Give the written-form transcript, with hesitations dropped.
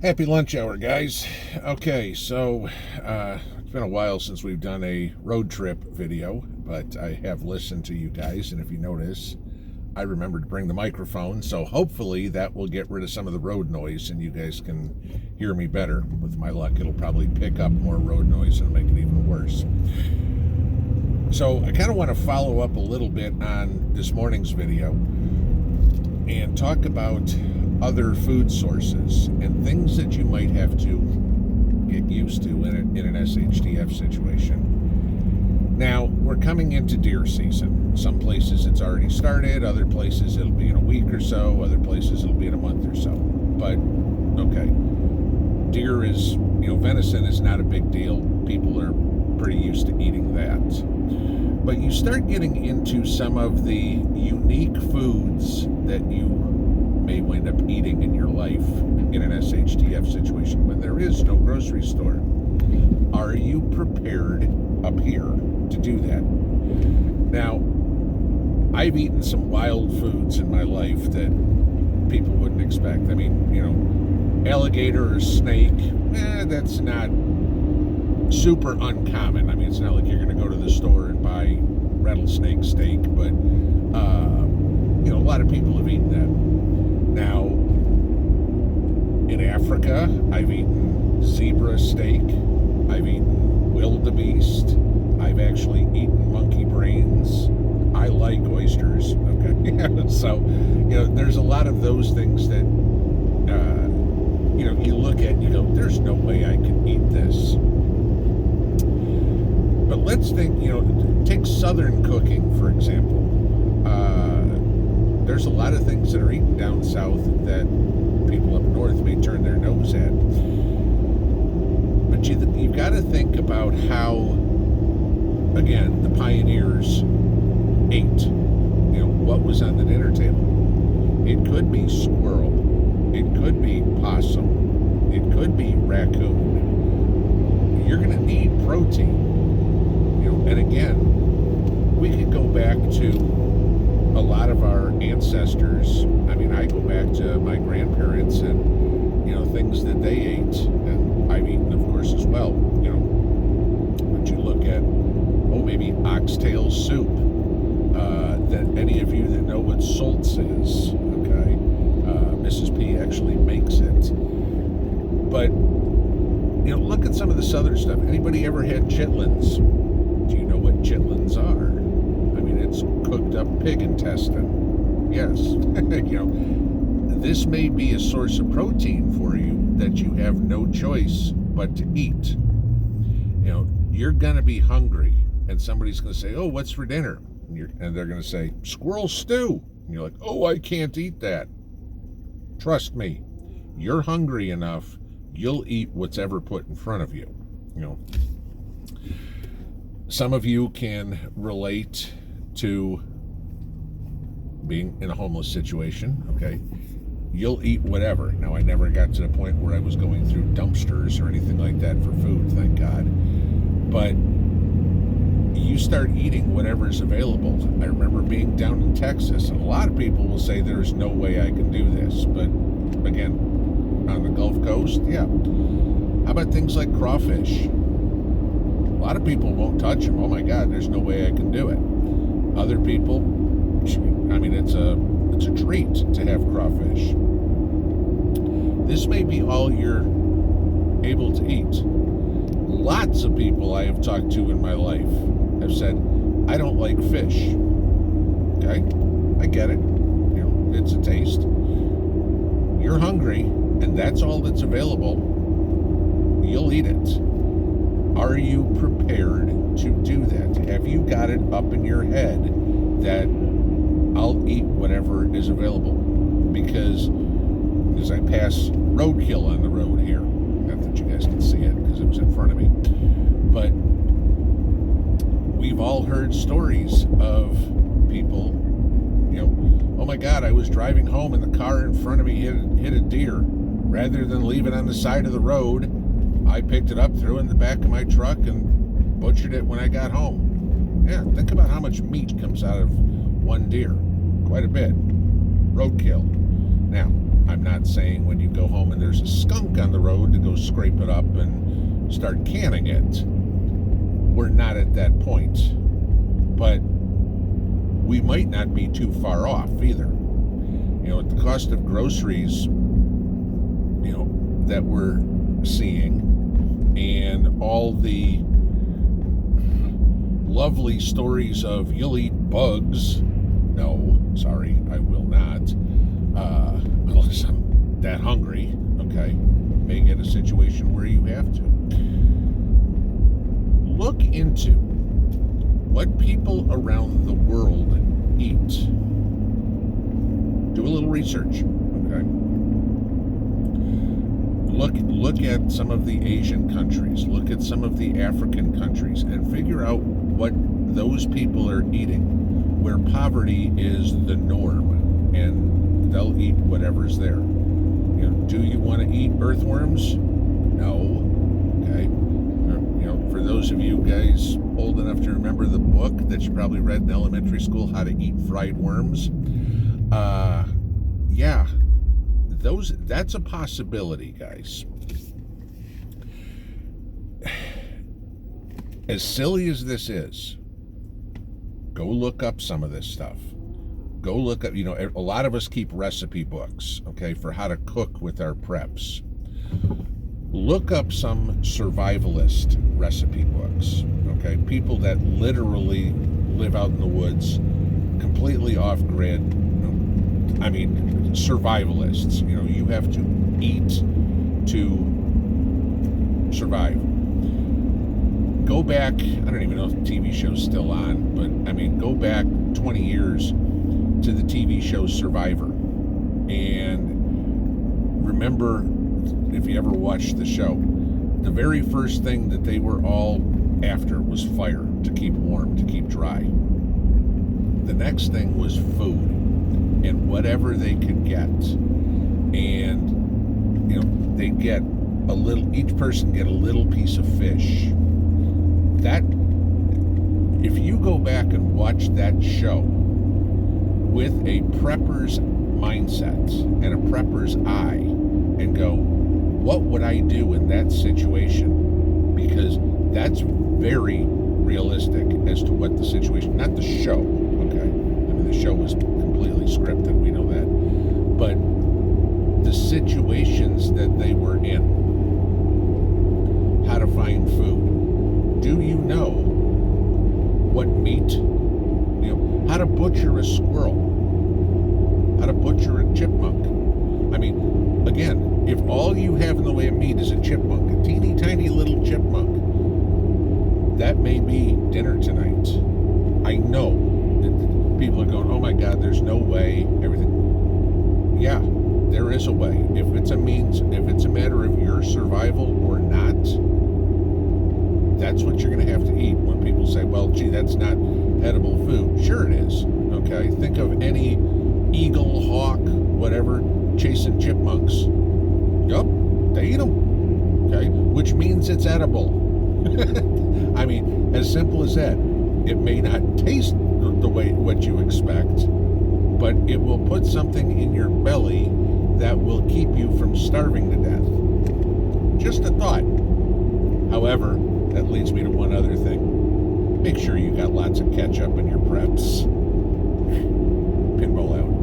Happy lunch hour, guys. Okay, so it's been a while since we've done a road trip video, but I have listened to you guys, and if you notice, I remembered to bring the microphone, so hopefully that will get rid of some of the road noise and you guys can hear me better. With my luck, it'll probably pick up more road noise and make it even worse. So I kind of want to follow up a little bit on this morning's video and talk about other food sources and things that you might have to get used to in an SHTF situation. Now, we're coming into deer season. Some places it's already started, other places it'll be in a week or so, other places it'll be in a month or so. But, okay, deer is, venison is not a big deal. People are pretty used to eating that. But you start getting into some of the unique foods that you may wind up eating in your life in an SHTF situation when there is no grocery store. Are you prepared up here to do that? Now, I've eaten some wild foods in my life that people wouldn't expect. I mean, alligator or snake, that's not super uncommon. I mean, it's not like you're going to go to the store and buy rattlesnake steak, but, a lot of people have eaten that. Now, in Africa, I've eaten zebra steak, I've eaten wildebeest, I've actually eaten monkey brains. I like oysters, okay? So, there's a lot of those things that, you look at and you go, there's no way I can eat this. But let's think, take Southern cooking, for example. There's a lot of things that are eaten down south that people up north may turn their nose at. But you've got to think about how, again, the pioneers ate. What was on the dinner table. It could be squirrel. It could be possum. It could be raccoon. You're going to need protein. And again, we could go back to a lot of our ancestors. I mean, I go back to my grandparents and, things that they ate, and I've eaten, of course, as well. But you look at, maybe oxtail soup, that any of you that know what Salt's is, okay, Mrs. P actually makes it. But, look at some of the southern stuff. Anybody ever had chitlins? Do you know what chitlins are? I mean, it's cooked up pig intestine. Yes. This may be a source of protein for you that you have no choice but to eat. You're going to be hungry, and somebody's going to say, oh, what's for dinner? And they're going to say, squirrel stew. And you're like, oh, I can't eat that. Trust me, you're hungry enough, you'll eat what's ever put in front of you. Some of you can relate to being in a homeless situation, okay? You'll eat whatever. Now, I never got to the point where I was going through dumpsters or anything like that for food, thank God. But you start eating whatever's available. I remember being down in Texas, and a lot of people will say there's no way I can do this. But again, on the Gulf Coast, yeah. How about things like crawfish? A lot of people won't touch them. Oh my God, there's no way I can do it. Other people, I mean, it's a treat to have crawfish. This may be all you're able to eat. Lots of people I have talked to in my life have said, I don't like fish. Okay, I get it. It's a taste. You're hungry, and that's all that's available. You'll eat it. Are you prepared to do that? Have you got it up in your head that I'll eat whatever is available? Because as I pass Roadkill on the road here, not that you guys can see it because it was in front of me, but we've all heard stories of people, oh my God, I was driving home and the car in front of me hit a deer. Rather than leave it on the side of the road, I picked it up, threw it in the back of my truck, and butchered it when I got home. Yeah, think about how much meat comes out of one deer. Quite a bit. Roadkill. Now, I'm not saying when you go home and there's a skunk on the road to go scrape it up and start canning it. We're not at that point. But we might not be too far off either. You know, at the cost of groceries, you know, that we're seeing, and all the lovely stories of you'll eat bugs. No, sorry, I will not. Unless I'm that hungry, okay? May get a situation where you have to. Look into what people around the world eat. Do a little research, okay? Look at some of the Asian countries, look at some of the African countries, and figure out what those people are eating, where poverty is the norm, and they'll eat whatever's there. You know, do you want to eat earthworms? No. Okay. You know, for those of you guys old enough to remember the book that you probably read in elementary school, How to Eat Fried Worms, yeah, that's a possibility, guys. As silly as this is, go look up some of this stuff. Go look up, you know, a lot of us keep recipe books, okay, for how to cook with our preps. Look up some survivalist recipe books, okay? People that literally live out in the woods, completely off-grid. I mean, survivalists. You know, you have to eat to survive. Go back, I don't even know if the TV show's still on, but I mean, go back 20 years to the TV show Survivor. And remember, if you ever watched the show, the very first thing that they were all after was fire, to keep warm, to keep dry. The next thing was food, and whatever they could get. And, you know, they'd get a little, each person get a little piece of fish. That, if you go back and watch that show with a prepper's mindset and a prepper's eye, and go, what would I do in that situation? Because that's very realistic as to what the situation, not the show, okay? I mean, the show was completely scripted, we know that. But the situations that they were in, how to find food. Do you know what meat, you know, how to butcher a squirrel, how to butcher a chipmunk? I mean, again, if all you have in the way of meat is a chipmunk, a teeny tiny little chipmunk, that may be dinner tonight. I know that people are going, oh my God, there's no way, everything. Yeah, there is a way. If it's a matter of your survival or not, that's what you're going to have to eat. When people say, well, gee, that's not edible food. Sure it is, okay? Think of any eagle, hawk, whatever, chasing chipmunks. Yup, they eat them, okay? Which means it's edible. I mean, as simple as that. It may not taste the way what you expect, but it will put something in your belly that will keep you from starving to death. Just a thought. However, that leads me to one other thing. Make sure you got lots of ketchup in your preps. Pinball out.